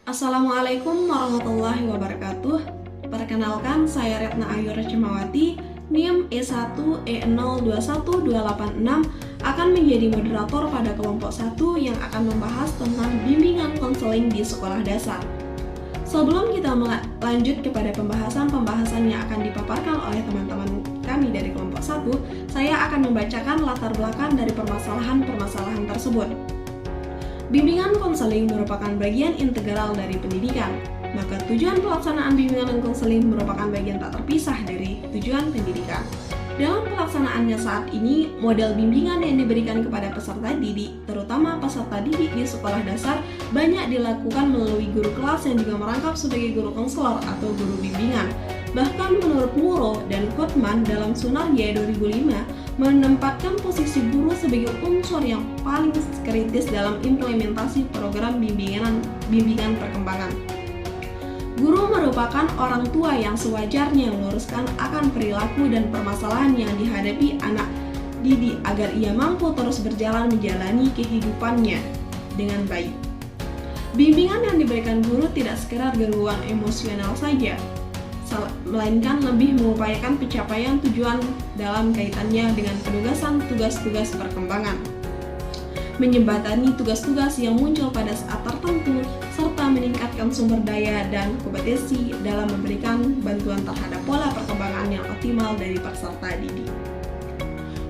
Assalamualaikum warahmatullahi wabarakatuh. Perkenalkan, saya Retna Ayu Recemawati, NIM E1E021286 akan menjadi moderator pada kelompok 1 yang akan membahas tentang bimbingan konseling di sekolah dasar. Sebelum kita lanjut kepada pembahasan yang akan dipaparkan oleh teman-teman kami dari kelompok 1, saya akan membacakan latar belakang dari permasalahan tersebut. Bimbingan konseling merupakan bagian integral dari pendidikan, maka tujuan pelaksanaan bimbingan dan konseling merupakan bagian tak terpisah dari tujuan pendidikan. Dalam pelaksanaannya saat ini, model bimbingan yang diberikan kepada peserta didik, terutama peserta didik di sekolah dasar, banyak dilakukan melalui guru kelas yang juga merangkap sebagai guru konselor atau guru bimbingan. Bahkan menurut Muro dan Kottman dalam Sunarja 2005, menempatkan posisi guru sebagai unsur yang paling kritis dalam implementasi program bimbingan perkembangan. Guru merupakan orang tua yang sewajarnya meluruskan akan perilaku dan permasalahan yang dihadapi anak didik agar ia mampu terus berjalan menjalani kehidupannya dengan baik. Bimbingan yang diberikan guru tidak sekedar gangguan emosional saja, melainkan lebih mengupayakan pencapaian tujuan dalam kaitannya dengan penugasan tugas-tugas perkembangan, menjembatani tugas-tugas yang muncul pada saat tertentu, serta meningkatkan sumber daya dan kompetensi dalam memberikan bantuan terhadap pola perkembangan yang optimal dari peserta didik.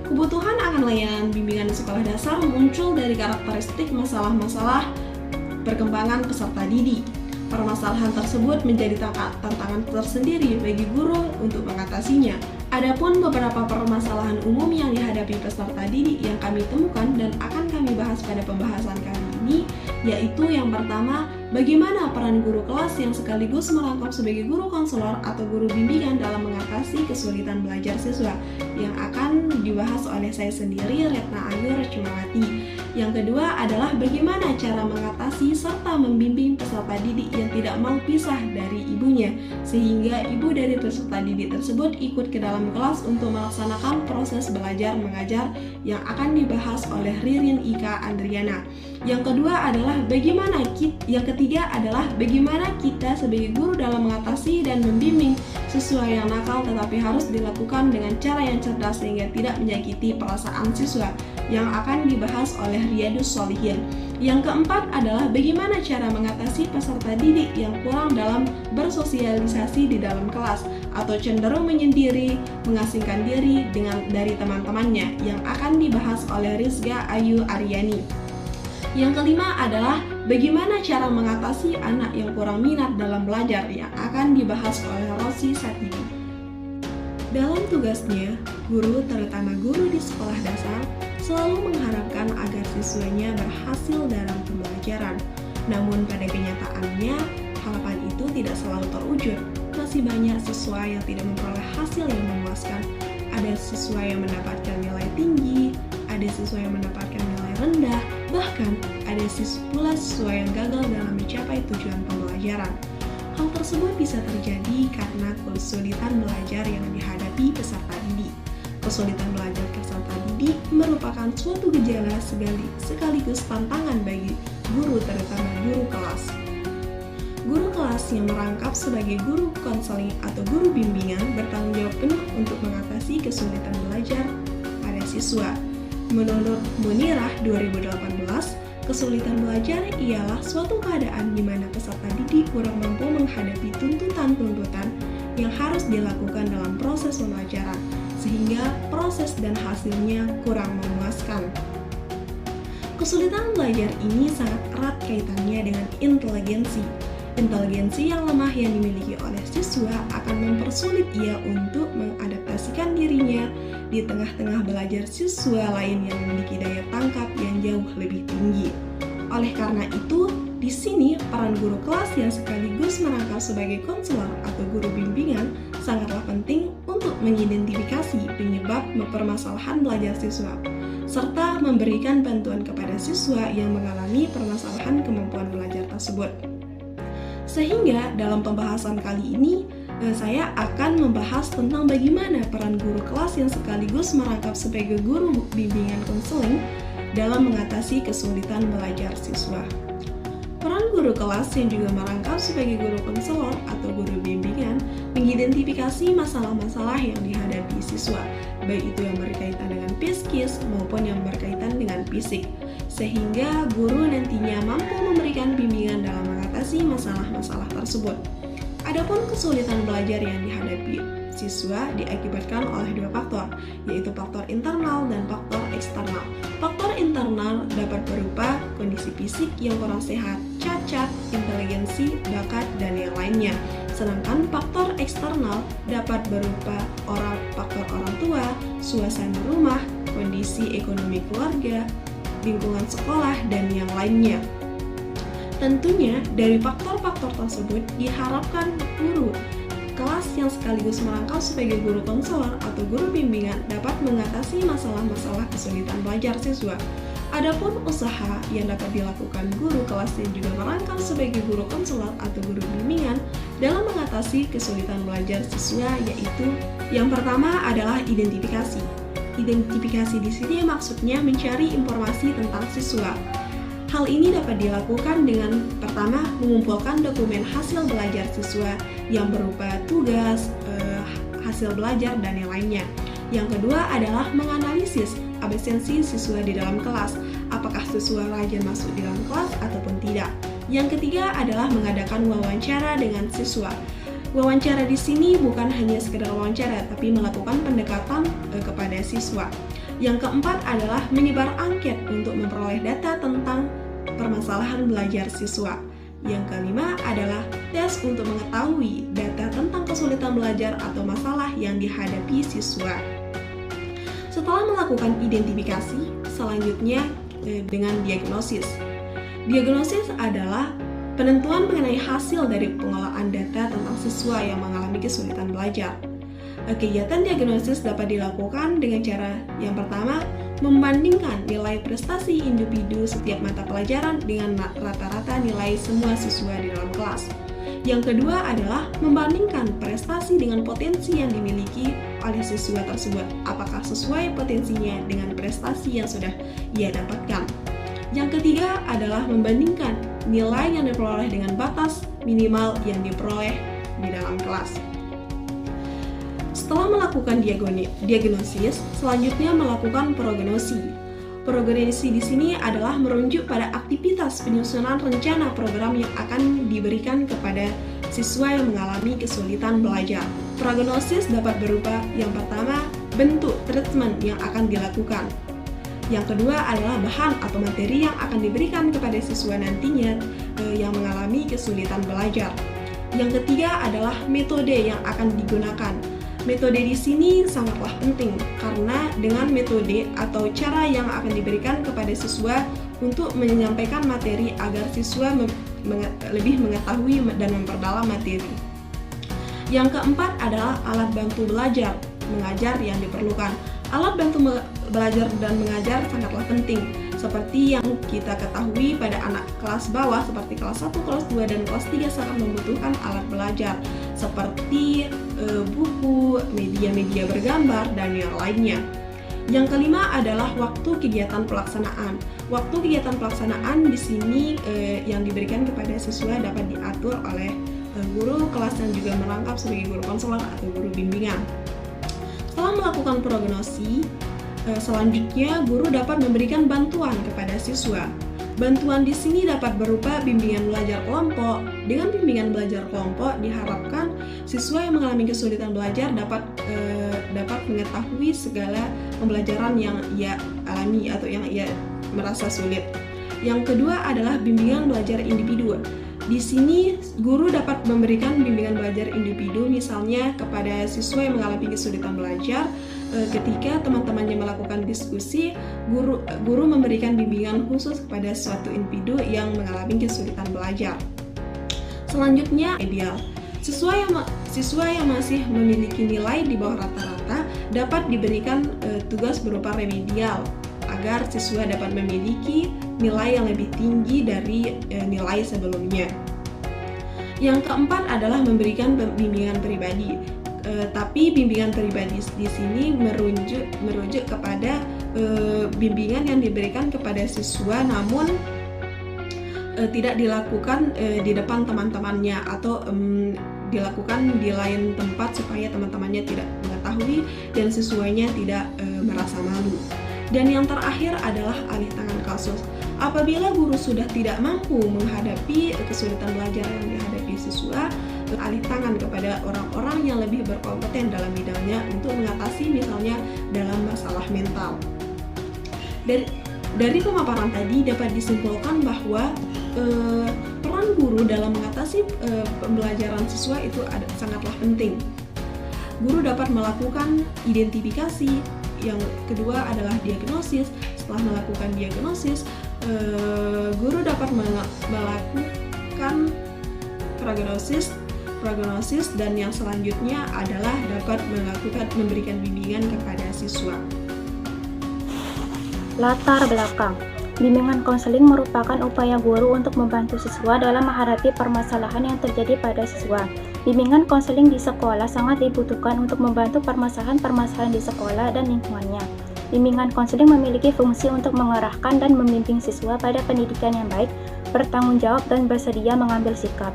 Kebutuhan akan layanan bimbingan di sekolah dasar muncul dari karakteristik masalah-masalah perkembangan peserta didik. Permasalahan tersebut menjadi tantangan tersendiri bagi guru untuk mengatasinya. Adapun beberapa permasalahan umum yang dihadapi peserta didik yang kami temukan dan akan kami bahas pada pembahasan kali ini, yaitu yang pertama, bagaimana peran guru kelas yang sekaligus merangkap sebagai guru konselor atau guru bimbingan dalam mengatasi kesulitan belajar siswa, yang akan dibahas oleh saya sendiri, Retna Ayu Recemawati. Yang kedua adalah bagaimana cara mengatasi serta membimbing peserta didik yang tidak mau pisah dari ibunya, sehingga ibu dari peserta didik tersebut ikut ke dalam kelas untuk melaksanakan proses belajar mengajar yang akan dibahas oleh Ririn Ika Andriana. Yang ketiga adalah bagaimana kita sebagai guru dalam mengatasi dan membimbing siswa yang nakal, tetapi harus dilakukan dengan cara yang cerdas sehingga tidak menyakiti perasaan siswa, yang akan dibahas oleh Riyadus Sholihin. Yang keempat adalah bagaimana cara mengatasi peserta didik yang kurang dalam bersosialisasi di dalam kelas atau cenderung menyendiri, mengasingkan diri dari teman-temannya, yang akan dibahas oleh Rizga Ayu Aryani. Yang kelima adalah bagaimana cara mengatasi anak yang kurang minat dalam belajar, yang akan dibahas oleh Rosi Satidi. Dalam tugasnya, guru, terutama guru di sekolah dasar, selalu mengharapkan agar siswanya berhasil dalam pembelajaran. Namun pada kenyataannya, harapan itu tidak selalu terwujud. Masih banyak siswa yang tidak memperoleh hasil yang memuaskan. Ada siswa yang mendapatkan nilai tinggi, ada siswa yang mendapatkan nilai rendah, bahkan ada pula siswa yang gagal dalam mencapai tujuan pembelajaran. Hal tersebut bisa terjadi karena kesulitan belajar yang dihadapi peserta didik. Kesulitan belajar peserta didik merupakan suatu gejala sekaligus tantangan bagi guru, terutama guru kelas. Guru kelas yang merangkap sebagai guru konseling atau guru bimbingan bertanggung jawab penuh untuk mengatasi kesulitan belajar pada siswa. Menurut Munirah 2018, kesulitan belajar ialah suatu keadaan di mana peserta didik kurang mampu menghadapi tuntutan-tuntutan yang harus dilakukan dalam proses pembelajaran, sehingga proses dan hasilnya kurang memuaskan. Kesulitan belajar ini sangat erat kaitannya dengan inteligensi. Inteligensi yang lemah yang dimiliki oleh siswa akan mempersulit ia untuk mengadaptasikan dirinya di tengah-tengah belajar siswa lain yang memiliki daya tangkap yang jauh lebih tinggi. Oleh karena itu, di sini peran guru kelas yang sekaligus merangkap sebagai konselor atau guru bimbingan sangatlah penting untuk mengidentifikasi penyebab permasalahan belajar siswa, serta memberikan bantuan kepada siswa yang mengalami permasalahan kemampuan belajar tersebut. Sehingga dalam pembahasan kali ini, saya akan membahas tentang bagaimana peran guru kelas yang sekaligus merangkap sebagai guru bimbingan konseling dalam mengatasi kesulitan belajar siswa. Peran guru guru kelas yang juga merangkap sebagai guru konselor atau guru bimbingan mengidentifikasi masalah-masalah yang dihadapi siswa, baik itu yang berkaitan dengan psikis maupun yang berkaitan dengan fisik, sehingga guru nantinya mampu memberikan bimbingan dalam mengatasi masalah-masalah tersebut. Adapun kesulitan belajar yang dihadapi siswa diakibatkan oleh dua faktor, yaitu faktor internal dan faktor eksternal. Faktor internal dapat berupa kondisi fisik yang kurang sehat, cacat, inteligensi, bakat, dan yang lainnya. Sedangkan faktor eksternal dapat berupa faktor orang tua, suasana rumah, kondisi ekonomi keluarga, lingkungan sekolah, dan yang lainnya. Tentunya dari faktor-faktor tersebut diharapkan guru kelas yang sekaligus merangkap sebagai guru konselor atau guru bimbingan dapat mengatasi masalah-masalah kesulitan belajar siswa. Adapun usaha yang dapat dilakukan guru kelas yang juga merangkap sebagai guru konselor atau guru bimbingan dalam mengatasi kesulitan belajar siswa yaitu yang pertama adalah identifikasi. Identifikasi di sini maksudnya mencari informasi tentang siswa. Hal ini dapat dilakukan dengan pertama mengumpulkan dokumen hasil belajar siswa yang berupa tugas, hasil belajar, dan yang lainnya. Yang kedua adalah menganalisis absensi siswa di dalam kelas, apakah siswa rajin masuk di dalam kelas ataupun tidak. Yang ketiga adalah mengadakan wawancara dengan siswa. Wawancara di sini bukan hanya sekedar wawancara, tapi melakukan pendekatan kepada siswa. Yang keempat adalah menyebar angket untuk memperoleh data tentang permasalahan belajar siswa. Yang kelima adalah tes untuk mengetahui data tentang kesulitan belajar atau masalah yang dihadapi siswa. Setelah melakukan identifikasi, selanjutnya dengan diagnosis. Diagnosis adalah penentuan mengenai hasil dari pengelolaan data tentang siswa yang mengalami kesulitan belajar. Kegiatan diagnosis dapat dilakukan dengan cara yang pertama, membandingkan nilai prestasi individu setiap mata pelajaran dengan rata-rata nilai semua siswa di dalam kelas. Yang kedua adalah membandingkan prestasi dengan potensi yang dimiliki oleh siswa tersebut, apakah sesuai potensinya dengan prestasi yang sudah ia dapatkan. Yang ketiga adalah membandingkan nilai yang diperoleh dengan batas minimal yang diperoleh di dalam kelas. Setelah melakukan diagnosis, selanjutnya melakukan prognosi. Prognosi di sini adalah merujuk pada aktivitas penyusunan rencana program yang akan diberikan kepada siswa yang mengalami kesulitan belajar. Prognosis dapat berupa yang pertama, bentuk treatment yang akan dilakukan. Yang kedua adalah bahan atau materi yang akan diberikan kepada siswa nantinya yang mengalami kesulitan belajar. Yang ketiga adalah metode yang akan digunakan. Metode di sini sangatlah penting karena dengan metode atau cara yang akan diberikan kepada siswa untuk menyampaikan materi agar siswa lebih mengetahui dan memperdalam materi. Yang keempat adalah alat bantu belajar mengajar yang diperlukan. Alat bantu belajar dan mengajar sangatlah penting. Seperti yang kita ketahui pada anak kelas bawah seperti kelas 1, kelas 2, dan kelas 3 sangat membutuhkan alat belajar seperti buku, media-media bergambar, dan yang lainnya. Yang kelima adalah waktu kegiatan pelaksanaan. Waktu kegiatan pelaksanaan di sini yang diberikan kepada siswa dapat diatur oleh guru kelas yang juga merangkap sebagai guru konselor atau guru bimbingan. Setelah melakukan prognosi, selanjutnya guru dapat memberikan bantuan kepada siswa. Bantuan di sini dapat berupa bimbingan belajar kelompok. Dengan bimbingan belajar kelompok diharapkan siswa yang mengalami kesulitan belajar dapat mengetahui segala pembelajaran yang ia alami atau yang ia merasa sulit. Yang kedua adalah bimbingan belajar individu. Di sini guru dapat memberikan bimbingan belajar individu misalnya kepada siswa yang mengalami kesulitan belajar. Ketika teman-temannya melakukan diskusi, guru memberikan bimbingan khusus kepada suatu individu yang mengalami kesulitan belajar. Selanjutnya, ideal. Siswa yang masih memiliki nilai di bawah rata-rata dapat diberikan tugas berupa remedial agar siswa dapat memiliki nilai yang lebih tinggi dari nilai sebelumnya. Yang keempat adalah memberikan bimbingan pribadi. Tapi bimbingan pribadi di sini merujuk kepada bimbingan yang diberikan kepada siswa, namun tidak dilakukan di depan teman-temannya atau dilakukan di lain tempat supaya teman-temannya tidak mengetahui dan siswanya tidak merasa malu. Dan yang terakhir adalah alih tangan kasus. Apabila guru sudah tidak mampu menghadapi kesulitan belajar yang dihadapi siswa, alih tangan kepada orang-orang yang lebih berkompeten dalam bidangnya untuk mengatasi misalnya dalam masalah mental. Dari pemaparan tadi dapat disimpulkan bahwa peran guru dalam mengatasi pembelajaran siswa itu sangatlah penting. Guru dapat melakukan identifikasi, yang kedua adalah diagnosis. Setelah melakukan diagnosis, guru dapat melakukan prognosis dan yang selanjutnya adalah dapat memberikan bimbingan kepada siswa. Latar belakang. Bimbingan konseling merupakan upaya guru untuk membantu siswa dalam menghadapi permasalahan yang terjadi pada siswa. Bimbingan konseling di sekolah sangat dibutuhkan untuk membantu permasalahan-permasalahan di sekolah dan lingkungannya. Bimbingan konseling memiliki fungsi untuk mengarahkan dan membimbing siswa pada pendidikan yang baik, bertanggung jawab, dan bersedia mengambil sikap.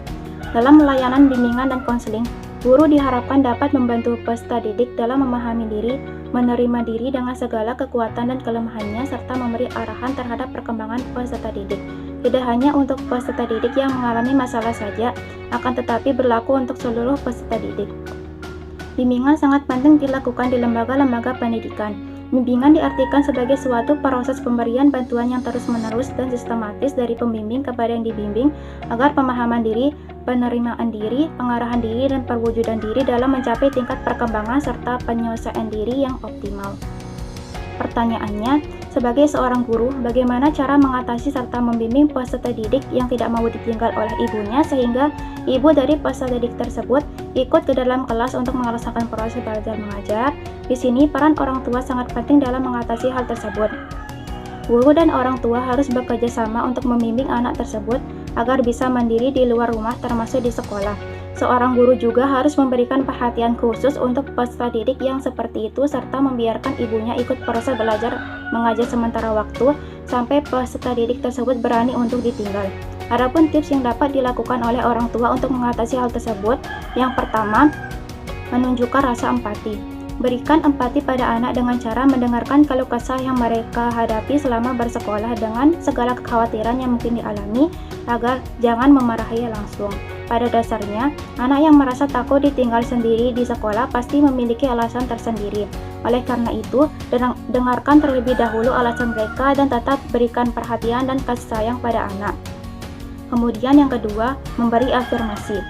Dalam layanan bimbingan dan konseling, guru diharapkan dapat membantu peserta didik dalam memahami diri, menerima diri dengan segala kekuatan dan kelemahannya, serta memberi arahan terhadap perkembangan peserta didik. Tidak hanya untuk peserta didik yang mengalami masalah saja, akan tetapi berlaku untuk seluruh peserta didik. Bimbingan sangat penting dilakukan di lembaga-lembaga pendidikan. Bimbingan diartikan sebagai suatu proses pemberian bantuan yang terus-menerus dan sistematis dari pembimbing kepada yang dibimbing agar pemahaman diri, penerimaan diri, pengarahan diri, dan perwujudan diri dalam mencapai tingkat perkembangan serta penyelesaian diri yang optimal. Pertanyaannya, sebagai seorang guru, bagaimana cara mengatasi serta membimbing peserta didik yang tidak mau ditinggal oleh ibunya sehingga ibu dari peserta didik tersebut ikut ke dalam kelas untuk merasakan proses belajar mengajar? Di sini, peran orang tua sangat penting dalam mengatasi hal tersebut. Guru dan orang tua harus bekerja sama untuk membimbing anak tersebut agar bisa mandiri di luar rumah termasuk di sekolah. Seorang guru juga harus memberikan perhatian khusus untuk peserta didik yang seperti itu serta membiarkan ibunya ikut proses belajar mengajar sementara waktu sampai peserta didik tersebut berani untuk ditinggal. Adapun tips yang dapat dilakukan oleh orang tua untuk mengatasi hal tersebut, yang pertama, menunjukkan rasa empati. Berikan empati pada anak dengan cara mendengarkan keluh kesah yang mereka hadapi selama bersekolah dengan segala kekhawatiran yang mungkin dialami agar jangan memarahi langsung. Pada dasarnya, anak yang merasa takut ditinggal sendiri di sekolah pasti memiliki alasan tersendiri. Oleh karena itu, dengarkan terlebih dahulu alasan mereka dan tetap berikan perhatian dan kasih sayang pada anak. Kemudian yang kedua, memberi afirmasi.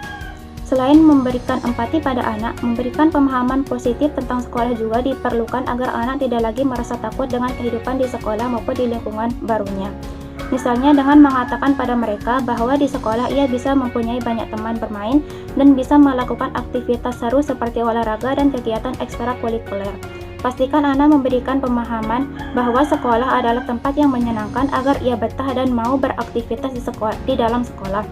Selain memberikan empati pada anak, memberikan pemahaman positif tentang sekolah juga diperlukan agar anak tidak lagi merasa takut dengan kehidupan di sekolah maupun di lingkungan barunya. Misalnya dengan mengatakan pada mereka bahwa di sekolah ia bisa mempunyai banyak teman bermain dan bisa melakukan aktivitas seru seperti olahraga dan kegiatan ekstrakurikuler. Pastikan anak memberikan pemahaman bahwa sekolah adalah tempat yang menyenangkan agar ia betah dan mau beraktivitas di dalam sekolah.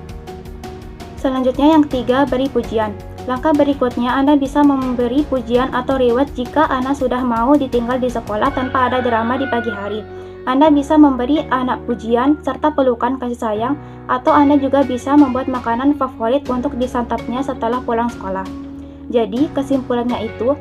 Selanjutnya yang ketiga, beri pujian. Langkah berikutnya, Anda bisa memberi pujian atau reward jika anak sudah mau ditinggal di sekolah tanpa ada drama di pagi hari. Anda bisa memberi anak pujian serta pelukan kasih sayang, atau Anda juga bisa membuat makanan favorit untuk disantapnya setelah pulang sekolah. Jadi, kesimpulannya itu,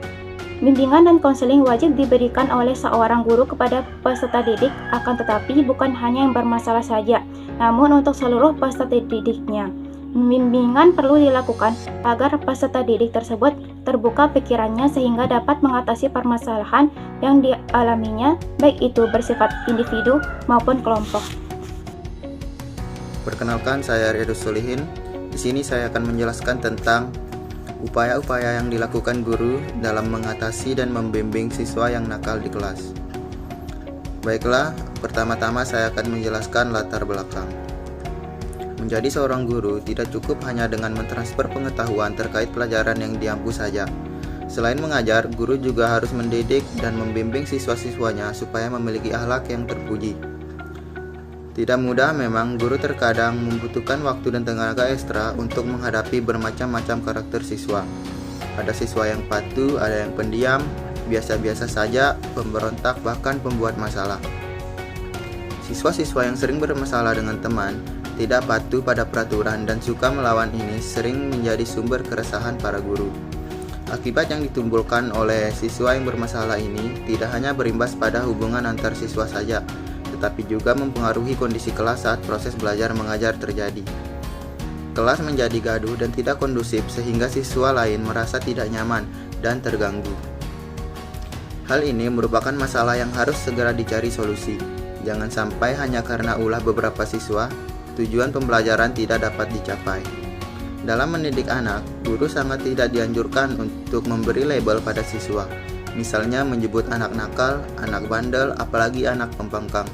bimbingan dan konseling wajib diberikan oleh seorang guru kepada peserta didik, akan tetapi bukan hanya yang bermasalah saja, namun untuk seluruh peserta didiknya. Bimbingan perlu dilakukan agar peserta didik tersebut terbuka pikirannya sehingga dapat mengatasi permasalahan yang dialaminya, baik itu bersifat individu maupun kelompok. Perkenalkan, saya Riyadus Solihin. Di sini saya akan menjelaskan tentang upaya-upaya yang dilakukan guru dalam mengatasi dan membimbing siswa yang nakal di kelas. Baiklah, pertama-tama saya akan menjelaskan latar belakang. Menjadi seorang guru tidak cukup hanya dengan mentransfer pengetahuan terkait pelajaran yang diampu saja. Selain mengajar, guru juga harus mendidik dan membimbing siswa-siswanya supaya memiliki akhlak yang terpuji. Tidak mudah memang, guru terkadang membutuhkan waktu dan tenaga ekstra untuk menghadapi bermacam-macam karakter siswa. Ada siswa yang patuh, ada yang pendiam, biasa-biasa saja, pemberontak, bahkan pembuat masalah. Siswa-siswa yang sering bermasalah dengan teman tidak patuh pada peraturan, dan suka melawan ini sering menjadi sumber keresahan para guru. Akibat yang ditimbulkan oleh siswa yang bermasalah ini tidak hanya berimbas pada hubungan antar siswa saja, tetapi juga mempengaruhi kondisi kelas saat proses belajar mengajar terjadi. Kelas menjadi gaduh dan tidak kondusif sehingga siswa lain merasa tidak nyaman dan terganggu. Hal ini merupakan masalah yang harus segera dicari solusi. Jangan sampai hanya karena ulah beberapa siswa, tujuan pembelajaran tidak dapat dicapai. Dalam mendidik anak, guru sangat tidak dianjurkan untuk memberi label pada siswa. Misalnya menyebut anak nakal, anak bandel, apalagi anak pembangkang.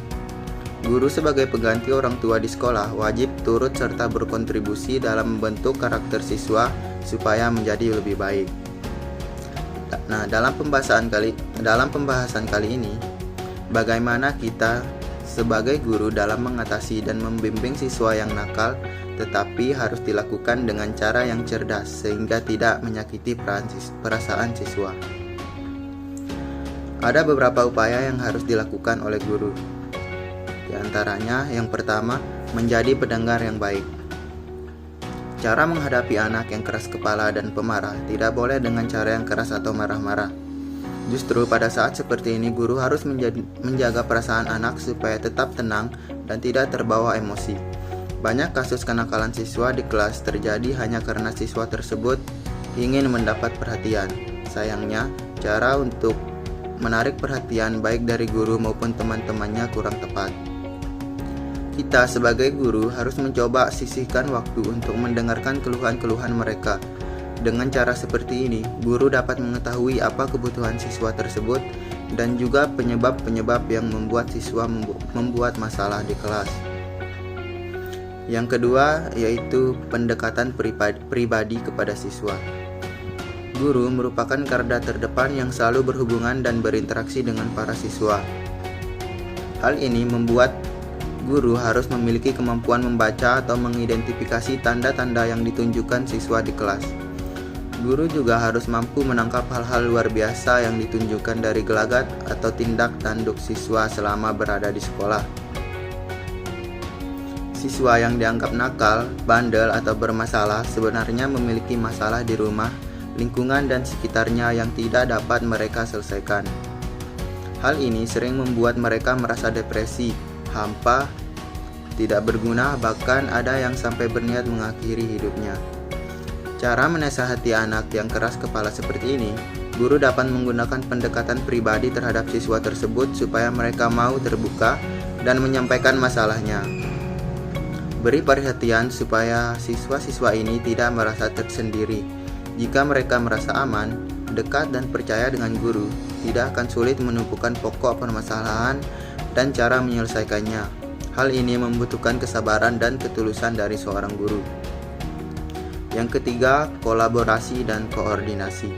Guru sebagai pengganti orang tua di sekolah wajib turut serta berkontribusi dalam membentuk karakter siswa supaya menjadi lebih baik. Nah, dalam pembahasan kali ini, bagaimana kita sebagai guru dalam mengatasi dan membimbing siswa yang nakal, tetapi harus dilakukan dengan cara yang cerdas sehingga tidak menyakiti perasaan siswa. Ada beberapa upaya yang harus dilakukan oleh guru. Di antaranya, yang pertama, menjadi pendengar yang baik. Cara menghadapi anak yang keras kepala dan pemarah tidak boleh dengan cara yang keras atau marah-marah. Justru pada saat seperti ini, guru harus menjaga perasaan anak supaya tetap tenang dan tidak terbawa emosi. Banyak kasus kenakalan siswa di kelas terjadi hanya karena siswa tersebut ingin mendapat perhatian. Sayangnya, cara untuk menarik perhatian baik dari guru maupun teman-temannya kurang tepat. Kita sebagai guru harus mencoba sisihkan waktu untuk mendengarkan keluhan-keluhan mereka. Dengan cara seperti ini, guru dapat mengetahui apa kebutuhan siswa tersebut dan juga penyebab-penyebab yang membuat siswa membuat masalah di kelas. Yang kedua, yaitu pendekatan pribadi kepada siswa. Guru merupakan garda terdepan yang selalu berhubungan dan berinteraksi dengan para siswa. Hal ini membuat guru harus memiliki kemampuan membaca atau mengidentifikasi tanda-tanda yang ditunjukkan siswa di kelas. Guru juga harus mampu menangkap hal-hal luar biasa yang ditunjukkan dari gelagat atau tindak tanduk siswa selama berada di sekolah. Siswa yang dianggap nakal, bandel, atau bermasalah sebenarnya memiliki masalah di rumah, lingkungan, dan sekitarnya yang tidak dapat mereka selesaikan. Hal ini sering membuat mereka merasa depresi, hampa, tidak berguna, bahkan ada yang sampai berniat mengakhiri hidupnya. Cara menasihati anak yang keras kepala seperti ini, guru dapat menggunakan pendekatan pribadi terhadap siswa tersebut supaya mereka mau terbuka dan menyampaikan masalahnya. Beri perhatian supaya siswa-siswa ini tidak merasa tersendiri. Jika mereka merasa aman, dekat, dan percaya dengan guru, tidak akan sulit menumpukan pokok permasalahan dan cara menyelesaikannya. Hal ini membutuhkan kesabaran dan ketulusan dari seorang guru. Yang ketiga, kolaborasi dan koordinasi.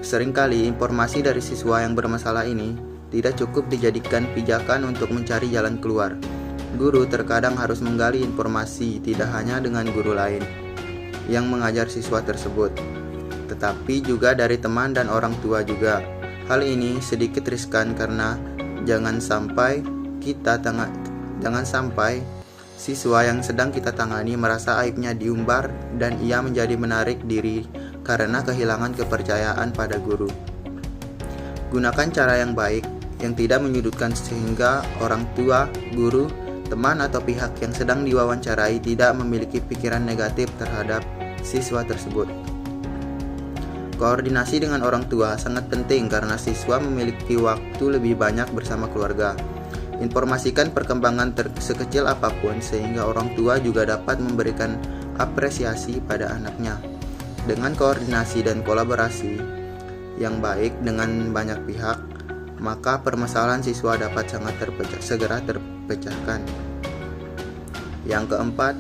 Seringkali informasi dari siswa yang bermasalah ini tidak cukup dijadikan pijakan untuk mencari jalan keluar. Guru terkadang harus menggali informasi tidak hanya dengan guru lain yang mengajar siswa tersebut, tetapi juga dari teman dan orang tua juga. Hal ini sedikit riskan karena jangan sampai siswa yang sedang kita tangani merasa aibnya diumbar dan ia menjadi menarik diri karena kehilangan kepercayaan pada guru. Gunakan cara yang baik yang tidak menyudutkan sehingga orang tua, guru, teman, atau pihak yang sedang diwawancarai tidak memiliki pikiran negatif terhadap siswa tersebut. Koordinasi dengan orang tua sangat penting karena siswa memiliki waktu lebih banyak bersama keluarga. Informasikan perkembangan sekecil apapun sehingga orang tua juga dapat memberikan apresiasi pada anaknya. Dengan koordinasi dan kolaborasi yang baik dengan banyak pihak, maka permasalahan siswa dapat segera terpecahkan. Yang keempat,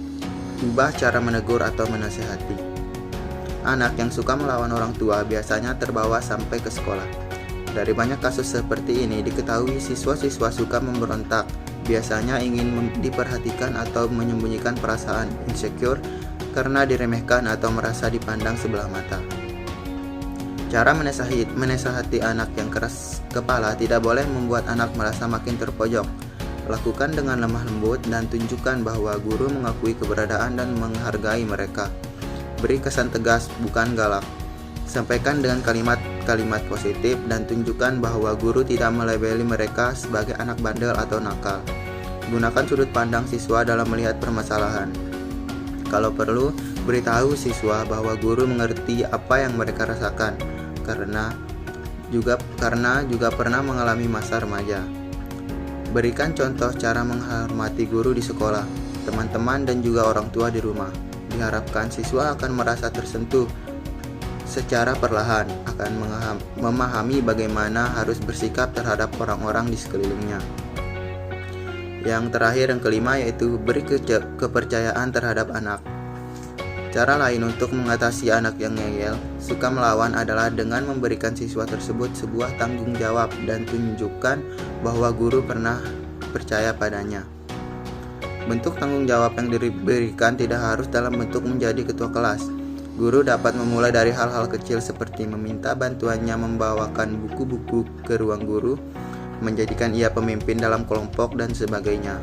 ubah cara menegur atau menasihati. Anak yang suka melawan orang tua biasanya terbawa sampai ke sekolah. Dari banyak kasus seperti ini diketahui siswa-siswa suka memberontak, biasanya ingin diperhatikan atau menyembunyikan perasaan insecure karena diremehkan atau merasa dipandang sebelah mata. Cara menasihati anak yang keras kepala tidak boleh membuat anak merasa makin terpojok. Lakukan dengan lemah lembut dan tunjukkan bahwa guru mengakui keberadaan dan menghargai mereka. Beri kesan tegas, bukan galak. Sampaikan dengan kalimat-kalimat positif dan tunjukkan bahwa guru tidak melabeli mereka sebagai anak bandel atau nakal. Gunakan sudut pandang siswa dalam melihat permasalahan. Kalau perlu, beritahu siswa bahwa guru mengerti apa yang mereka rasakan karena juga pernah mengalami masa remaja. Berikan contoh cara menghormati guru di sekolah, teman-teman dan juga orang tua di rumah. Diharapkan siswa akan merasa tersentuh secara perlahan, akan memahami bagaimana harus bersikap terhadap orang-orang di sekelilingnya. Yang terakhir, yang kelima, yaitu beri kepercayaan terhadap anak. Cara lain untuk mengatasi anak yang ngeyel, suka melawan adalah dengan memberikan siswa tersebut sebuah tanggung jawab dan tunjukkan bahwa guru pernah percaya padanya. Bentuk tanggung jawab yang diberikan tidak harus dalam bentuk menjadi ketua kelas. Guru dapat memulai dari hal-hal kecil seperti meminta bantuannya membawakan buku-buku ke ruang guru, menjadikan ia pemimpin dalam kelompok, dan sebagainya.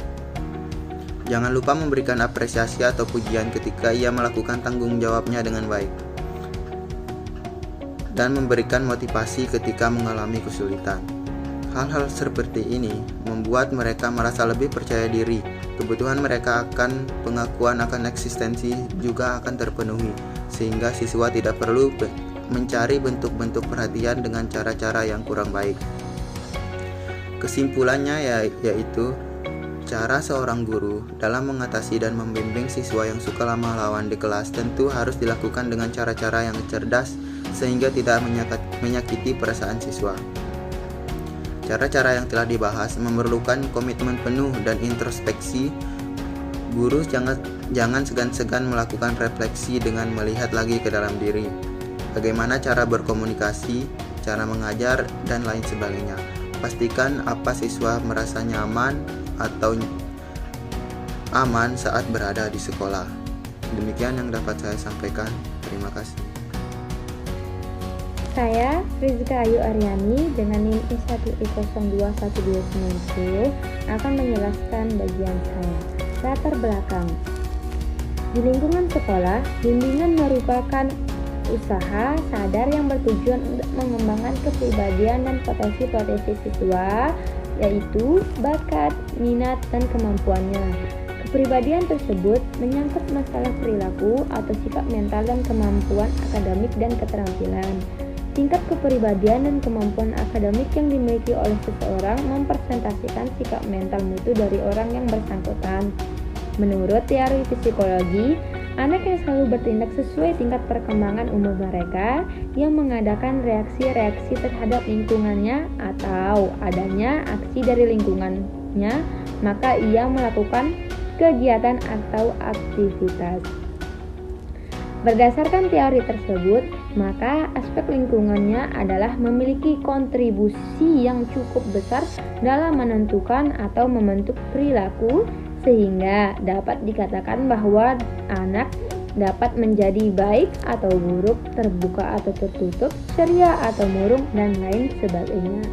Jangan lupa memberikan apresiasi atau pujian ketika ia melakukan tanggung jawabnya dengan baik, dan memberikan motivasi ketika mengalami kesulitan. Hal-hal seperti ini membuat mereka merasa lebih percaya diri. Kebutuhan mereka akan pengakuan akan eksistensi juga akan terpenuhi, sehingga siswa tidak perlu mencari bentuk-bentuk perhatian dengan cara-cara yang kurang baik. Kesimpulannya yaitu cara seorang guru dalam mengatasi dan membimbing siswa yang suka lama lawan di kelas tentu harus dilakukan dengan cara-cara yang cerdas sehingga tidak menyakiti perasaan siswa. Cara-cara yang telah dibahas memerlukan komitmen penuh dan introspeksi. Guru jangan segan-segan melakukan refleksi dengan melihat lagi ke dalam diri. Bagaimana cara berkomunikasi, cara mengajar, dan lain sebagainya. Pastikan apa siswa merasa nyaman atau aman saat berada di sekolah. Demikian yang dapat saya sampaikan. Terima kasih. Saya Rizka Ayu Aryani dengan NIM I1I021290 akan menjelaskan bagian saya. Latar belakang. Di lingkungan sekolah, bimbingan merupakan usaha sadar yang bertujuan untuk mengembangkan kepribadian dan potensi-potensi siswa, yaitu bakat, minat, dan kemampuannya. Kepribadian tersebut menyangkut masalah perilaku atau sikap mental dan kemampuan akademik dan keterampilan. Tingkat kepribadian dan kemampuan akademik yang dimiliki oleh seseorang mempresentasikan sikap mental mutu dari orang yang bersangkutan. Menurut teori psikologi, anak yang selalu bertindak sesuai tingkat perkembangan umur mereka, yang mengadakan reaksi-reaksi terhadap lingkungannya atau adanya aksi dari lingkungannya, maka ia melakukan kegiatan atau aktivitas. Berdasarkan teori tersebut, maka aspek lingkungannya adalah memiliki kontribusi yang cukup besar dalam menentukan atau membentuk perilaku, sehingga dapat dikatakan bahwa anak dapat menjadi baik atau buruk, terbuka atau tertutup, ceria atau murung, dan lain sebagainya.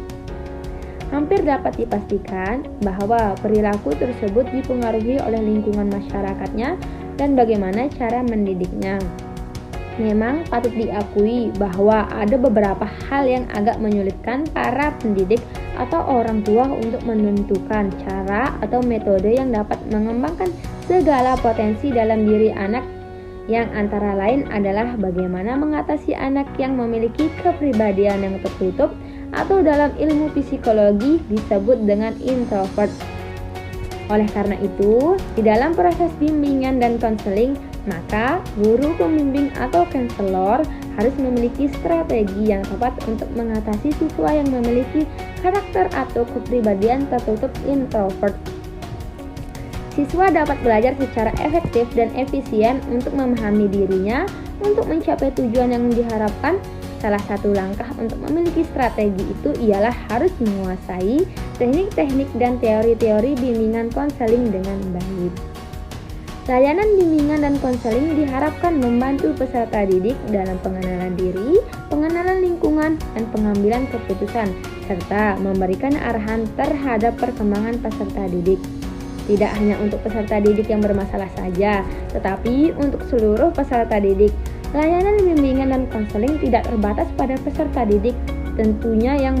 Hampir dapat dipastikan bahwa perilaku tersebut dipengaruhi oleh lingkungan masyarakatnya dan bagaimana cara mendidiknya. Memang patut diakui bahwa ada beberapa hal yang agak menyulitkan para pendidik atau orang tua untuk menentukan cara atau metode yang dapat mengembangkan segala potensi dalam diri anak, yang antara lain adalah bagaimana mengatasi anak yang memiliki kepribadian yang tertutup atau dalam ilmu psikologi disebut dengan introvert. Oleh karena itu, di dalam proses bimbingan dan konseling, maka guru pembimbing atau konselor harus memiliki strategi yang tepat untuk mengatasi siswa yang memiliki karakter atau kepribadian tertutup introvert. Siswa dapat belajar secara efektif dan efisien untuk memahami dirinya untuk mencapai tujuan yang diharapkan. Salah satu langkah untuk memiliki strategi itu ialah harus menguasai teknik-teknik dan teori-teori bimbingan konseling dengan baik. Layanan bimbingan dan konseling diharapkan membantu peserta didik dalam pengenalan diri, pengenalan lingkungan, dan pengambilan keputusan, serta memberikan arahan terhadap perkembangan peserta didik. Tidak hanya untuk peserta didik yang bermasalah saja, tetapi untuk seluruh peserta didik. Layanan bimbingan dan konseling tidak terbatas pada peserta didik, tentu yang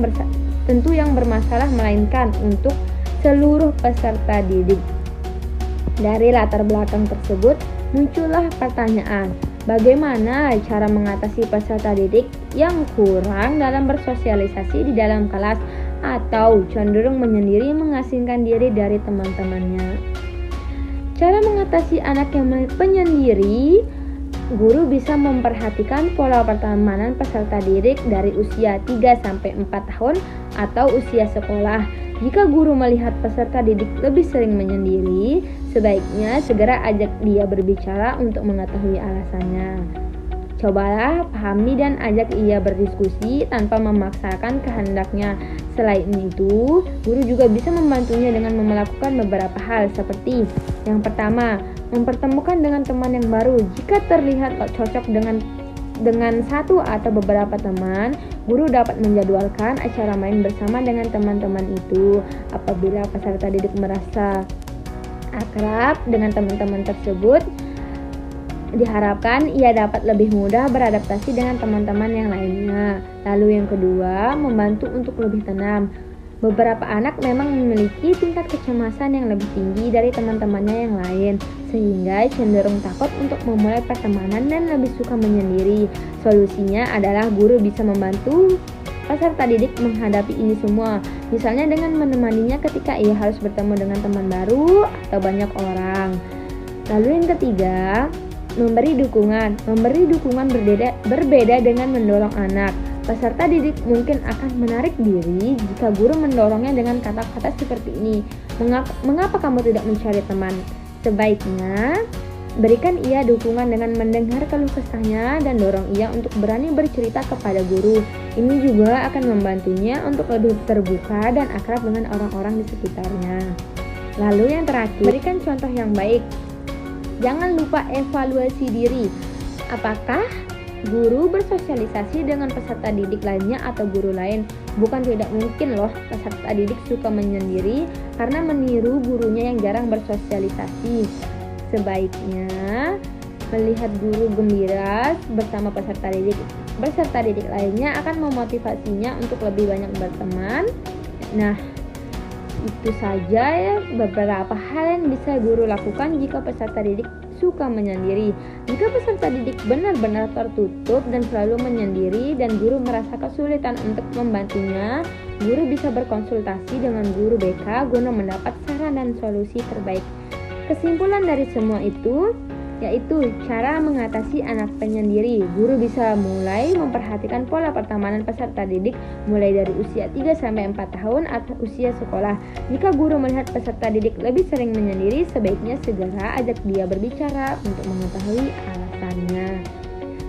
bermasalah, melainkan untuk seluruh peserta didik. Dari latar belakang tersebut, muncullah pertanyaan, bagaimana cara mengatasi peserta didik yang kurang dalam bersosialisasi di dalam kelas atau cenderung menyendiri mengasingkan diri dari teman-temannya. Cara mengatasi anak yang penyendiri, guru bisa memperhatikan pola pertemanan peserta didik dari usia 3-4 tahun atau usia sekolah. Jika guru melihat peserta didik lebih sering menyendiri, sebaiknya segera ajak dia berbicara untuk mengetahui alasannya. Cobalah pahami dan ajak ia berdiskusi tanpa memaksakan kehendaknya. Selain itu, guru juga bisa membantunya dengan melakukan beberapa hal seperti: yang pertama, mempertemukan dengan teman yang baru. Jika terlihat cocok dengan satu atau beberapa teman, guru dapat menjadwalkan acara main bersama dengan teman-teman itu. Apabila peserta didik merasa akrab dengan teman-teman tersebut, diharapkan ia dapat lebih mudah beradaptasi dengan teman-teman yang lainnya. Lalu yang kedua, membantu untuk lebih tenang. Beberapa anak memang memiliki tingkat kecemasan yang lebih tinggi dari teman-temannya yang lain, sehingga cenderung takut untuk memulai pertemanan dan lebih suka menyendiri. Solusinya adalah guru bisa membantu peserta didik menghadapi ini semua, misalnya dengan menemaninya ketika ia harus bertemu dengan teman baru atau banyak orang. Lalu yang ketiga, memberi dukungan. Memberi dukungan berbeda dengan mendorong anak. Peserta didik mungkin akan menarik diri jika guru mendorongnya dengan kata-kata seperti ini. Mengapa kamu tidak mencari teman? Sebaiknya berikan ia dukungan dengan mendengar keluh kesahnya dan dorong ia untuk berani bercerita kepada guru. Ini juga akan membantunya untuk lebih terbuka dan akrab dengan orang-orang di sekitarnya. Lalu yang terakhir, berikan contoh yang baik. Jangan lupa evaluasi diri. Apakah guru bersosialisasi dengan peserta didik lainnya atau guru lain? Bukan tidak mungkin loh peserta didik suka menyendiri karena meniru gurunya yang jarang bersosialisasi. Sebaiknya melihat guru gembira bersama peserta didik lainnya akan memotivasinya untuk lebih banyak berteman. Nah, itu saja ya beberapa hal yang bisa guru lakukan jika peserta didik suka menyendiri. Jika peserta didik benar-benar tertutup dan selalu menyendiri dan guru merasa kesulitan untuk membantunya, guru bisa berkonsultasi dengan guru BK guna mendapat saran dan solusi terbaik. Kesimpulan dari semua itu yaitu cara mengatasi anak penyendiri. Guru bisa mulai memperhatikan pola pertemanan peserta didik mulai dari usia 3-4 tahun atau usia sekolah. Jika guru melihat peserta didik lebih sering menyendiri, sebaiknya segera ajak dia berbicara untuk mengetahui alasannya.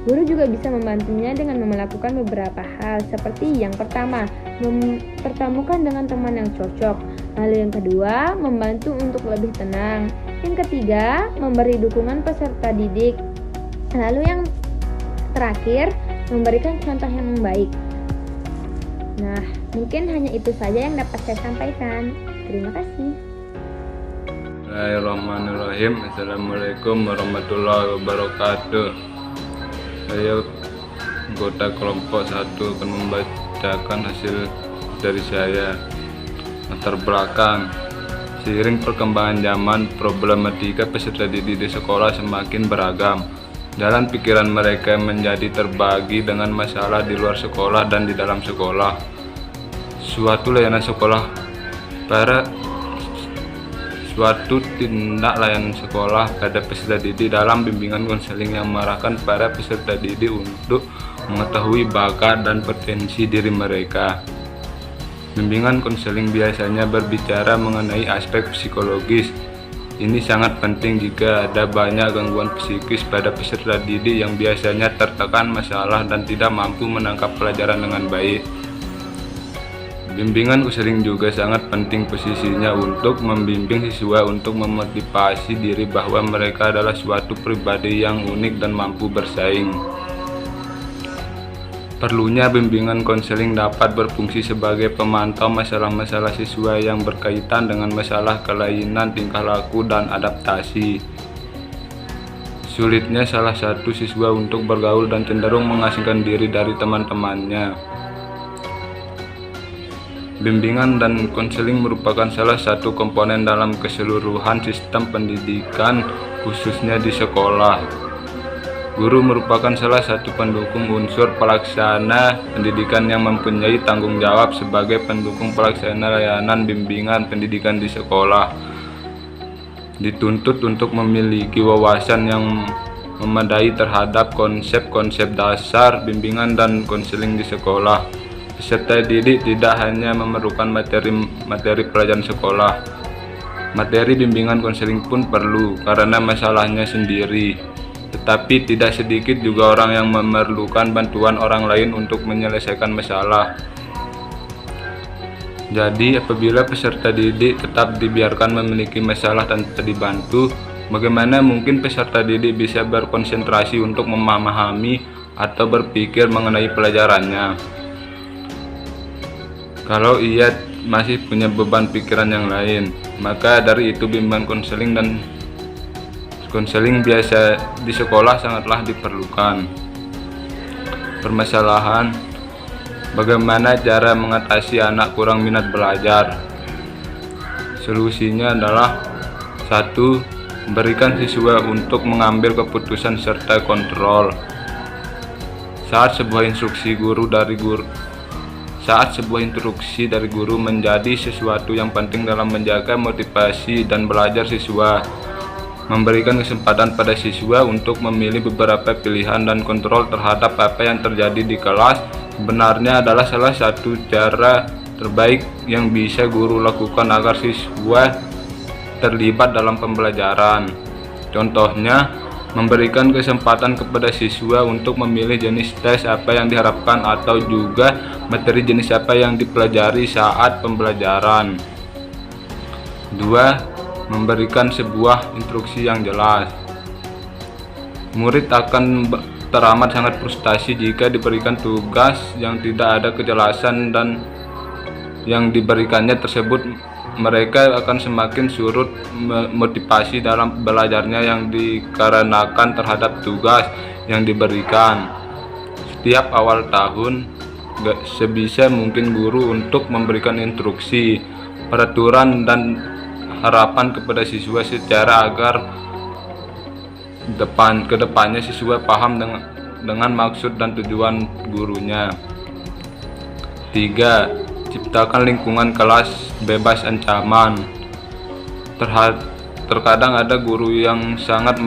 Guru juga bisa membantunya dengan melakukan beberapa hal seperti yang pertama, mempertemukan dengan teman yang cocok. Lalu yang kedua, membantu untuk lebih tenang. Yang ketiga, memberi dukungan peserta didik. Lalu yang terakhir, memberikan contoh yang baik. Nah, mungkin hanya itu saja yang dapat saya sampaikan. Terima kasih. Bismillahirrahmanirrahim. Assalamualaikum warahmatullahi wabarakatuh. Saya anggota kelompok 1 akan membacakan hasil dari saya. Latar belakang. Seiring perkembangan zaman, problematika peserta didik di sekolah semakin beragam. Jalan pikiran mereka menjadi terbagi dengan masalah di luar sekolah dan di dalam sekolah. Suatu tindak layanan sekolah pada peserta didik dalam bimbingan konseling yang mengarahkan para peserta didik untuk mengetahui bakat dan potensi diri mereka. Bimbingan konseling biasanya berbicara mengenai aspek psikologis. Ini sangat penting jika ada banyak gangguan psikis pada peserta didik yang biasanya tertekan masalah dan tidak mampu menangkap pelajaran dengan baik. Bimbingan konseling juga sangat penting posisinya untuk membimbing siswa untuk memotivasi diri bahwa mereka adalah suatu pribadi yang unik dan mampu bersaing. Perlunya bimbingan konseling dapat berfungsi sebagai pemantau masalah-masalah siswa yang berkaitan dengan masalah kelainan tingkah laku dan adaptasi. Sulitnya salah satu siswa untuk bergaul dan cenderung mengasingkan diri dari teman-temannya. Bimbingan dan konseling merupakan salah satu komponen dalam keseluruhan sistem pendidikan, khususnya di sekolah. Guru merupakan salah satu pendukung unsur pelaksana pendidikan yang mempunyai tanggung jawab sebagai pendukung pelaksana layanan bimbingan pendidikan di sekolah. Dituntut untuk memiliki wawasan yang memadai terhadap konsep-konsep dasar bimbingan dan konseling di sekolah. Peserta didik tidak hanya memerlukan materi pelajaran sekolah, materi bimbingan konseling pun perlu karena masalahnya sendiri. Tetapi tidak sedikit juga orang yang memerlukan bantuan orang lain untuk menyelesaikan masalah. Jadi apabila peserta didik tetap dibiarkan memiliki masalah tanpa dibantu, bagaimana mungkin peserta didik bisa berkonsentrasi untuk memahami atau berpikir mengenai pelajarannya kalau ia masih punya beban pikiran yang lain? Maka dari itu bimbingan konseling dan konseling biasa di sekolah sangatlah diperlukan. Permasalahan: bagaimana cara mengatasi anak kurang minat belajar? Solusinya adalah 1. Berikan siswa untuk mengambil keputusan serta kontrol. Saat sebuah instruksi dari guru menjadi sesuatu yang penting dalam menjaga motivasi dan belajar siswa. Memberikan kesempatan pada siswa untuk memilih beberapa pilihan dan kontrol terhadap apa yang terjadi di kelas sebenarnya adalah salah satu cara terbaik yang bisa guru lakukan agar siswa terlibat dalam pembelajaran. Contohnya, memberikan kesempatan kepada siswa untuk memilih jenis tes apa yang diharapkan atau juga materi jenis apa yang dipelajari saat pembelajaran. 2. Memberikan sebuah instruksi yang jelas. Murid akan teramat sangat frustasi jika diberikan tugas yang tidak ada kejelasan dan yang diberikannya tersebut. Mereka akan semakin surut motivasi dalam belajarnya yang dikarenakan terhadap tugas yang diberikan. Setiap awal tahun, sebisa mungkin guru untuk memberikan instruksi, peraturan dan harapan kepada siswa secara agar kedepannya siswa paham dengan maksud dan tujuan gurunya. 3. Ciptakan lingkungan kelas bebas ancaman. Terkadang ada guru yang sangat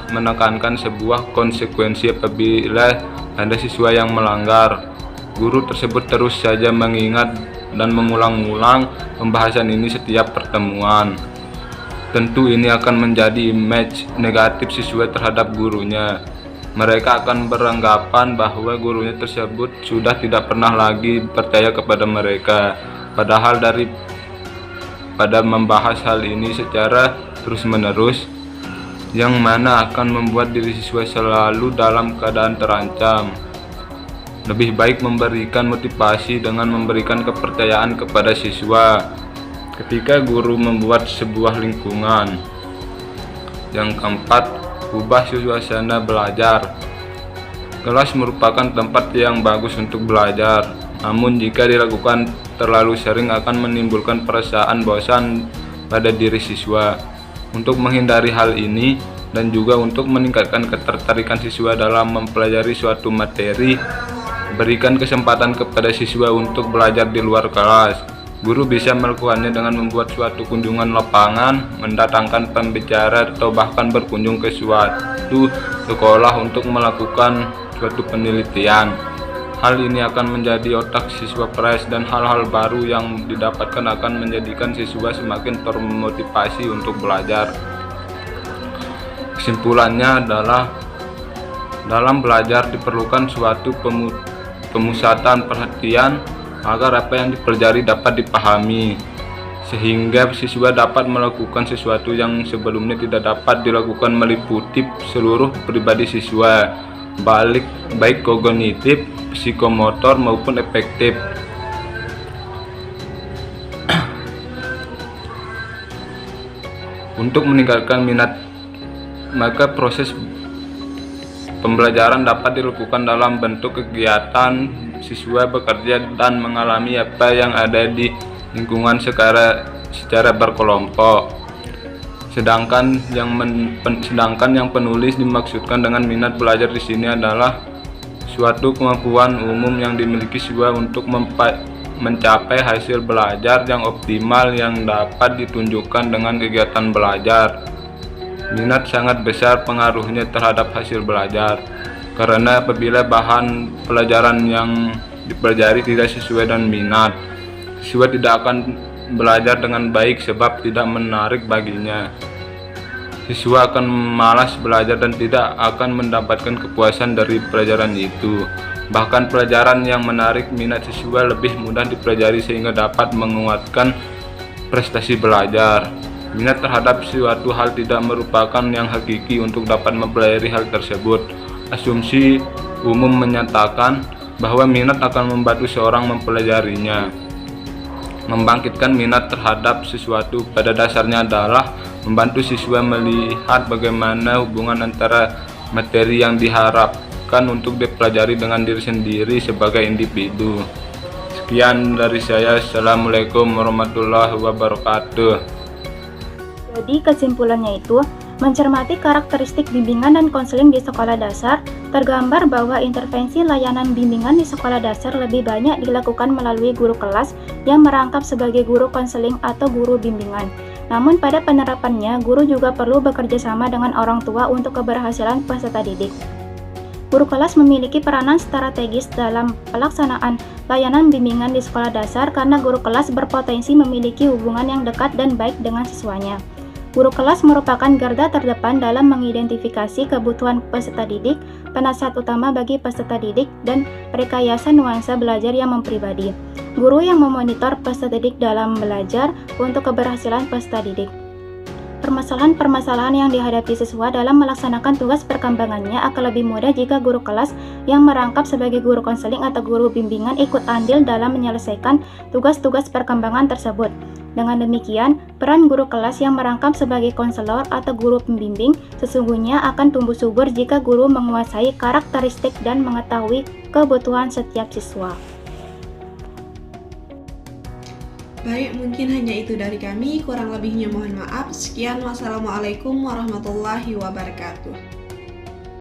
menekankan sebuah konsekuensi apabila ada siswa yang melanggar. Guru tersebut terus saja mengingat dan mengulang-ulang pembahasan ini setiap pertemuan. Tentu ini akan menjadi image negatif siswa terhadap gurunya. Mereka akan beranggapan bahwa gurunya tersebut sudah tidak pernah lagi percaya kepada mereka. Padahal daripada membahas hal ini secara terus-menerus, yang mana akan membuat diri siswa selalu dalam keadaan terancam. Lebih baik memberikan motivasi dengan memberikan kepercayaan kepada siswa. Ketika guru membuat sebuah lingkungan. Yang keempat, ubah suasana belajar. Kelas merupakan tempat yang bagus untuk belajar, namun jika dilakukan terlalu sering akan menimbulkan perasaan bosan pada diri siswa. Untuk menghindari hal ini dan juga untuk meningkatkan ketertarikan siswa dalam mempelajari suatu materi, berikan kesempatan kepada siswa untuk belajar di luar kelas. Guru bisa melakukannya dengan membuat suatu kunjungan lapangan, mendatangkan pembicara, atau bahkan berkunjung ke suatu sekolah untuk melakukan suatu penelitian. Hal ini akan menjadi otak siswa fresh dan hal-hal baru yang didapatkan akan menjadikan siswa semakin termotivasi untuk belajar. Kesimpulannya adalah dalam belajar diperlukan suatu pemusatan perhatian agar apa yang dipelajari dapat dipahami, sehingga siswa dapat melakukan sesuatu yang sebelumnya tidak dapat dilakukan, meliputi seluruh pribadi siswa, baik kognitif, psikomotor maupun efektif. Untuk meningkatkan minat, maka proses pembelajaran dapat dilakukan dalam bentuk kegiatan siswa bekerja dan mengalami apa yang ada di lingkungan secara berkelompok. Sedangkan yang penulis dimaksudkan dengan minat belajar di sini adalah suatu kemampuan umum yang dimiliki siswa untuk mencapai hasil belajar yang optimal yang dapat ditunjukkan dengan kegiatan belajar. Minat sangat besar pengaruhnya terhadap hasil belajar, karena apabila bahan pelajaran yang dipelajari tidak sesuai dengan minat, siswa tidak akan belajar dengan baik sebab tidak menarik baginya. Siswa akan malas belajar dan tidak akan mendapatkan kepuasan dari pelajaran itu. Bahkan pelajaran yang menarik minat siswa lebih mudah dipelajari sehingga dapat menguatkan prestasi belajar. Minat terhadap suatu hal tidak merupakan yang hakiki untuk dapat mempelajari hal tersebut. Asumsi umum menyatakan bahwa minat akan membantu seorang mempelajarinya. Membangkitkan minat terhadap sesuatu pada dasarnya adalah membantu siswa melihat bagaimana hubungan antara materi yang diharapkan untuk dipelajari dengan diri sendiri sebagai individu. Sekian dari saya. Assalamualaikum warahmatullahi wabarakatuh. Jadi kesimpulannya itu, mencermati karakteristik bimbingan dan konseling di sekolah dasar, tergambar bahwa intervensi layanan bimbingan di sekolah dasar lebih banyak dilakukan melalui guru kelas yang merangkap sebagai guru konseling atau guru bimbingan. Namun pada penerapannya, guru juga perlu bekerja sama dengan orang tua untuk keberhasilan peserta didik. Guru kelas memiliki peranan strategis dalam pelaksanaan layanan bimbingan di sekolah dasar karena guru kelas berpotensi memiliki hubungan yang dekat dan baik dengan siswanya. Guru kelas merupakan garda terdepan dalam mengidentifikasi kebutuhan peserta didik, penasihat utama bagi peserta didik, dan rekayasa nuansa belajar yang mempribadi. Guru yang memonitor peserta didik dalam belajar untuk keberhasilan peserta didik. Permasalahan-permasalahan yang dihadapi siswa dalam melaksanakan tugas perkembangannya akan lebih mudah jika guru kelas yang merangkap sebagai guru konseling atau guru bimbingan ikut andil dalam menyelesaikan tugas-tugas perkembangan tersebut. Dengan demikian, peran guru kelas yang merangkap sebagai konselor atau guru pembimbing sesungguhnya akan tumbuh subur jika guru menguasai karakteristik dan mengetahui kebutuhan setiap siswa. Baik, mungkin hanya itu dari kami. Kurang lebihnya mohon maaf. Sekian, wassalamualaikum warahmatullahi wabarakatuh.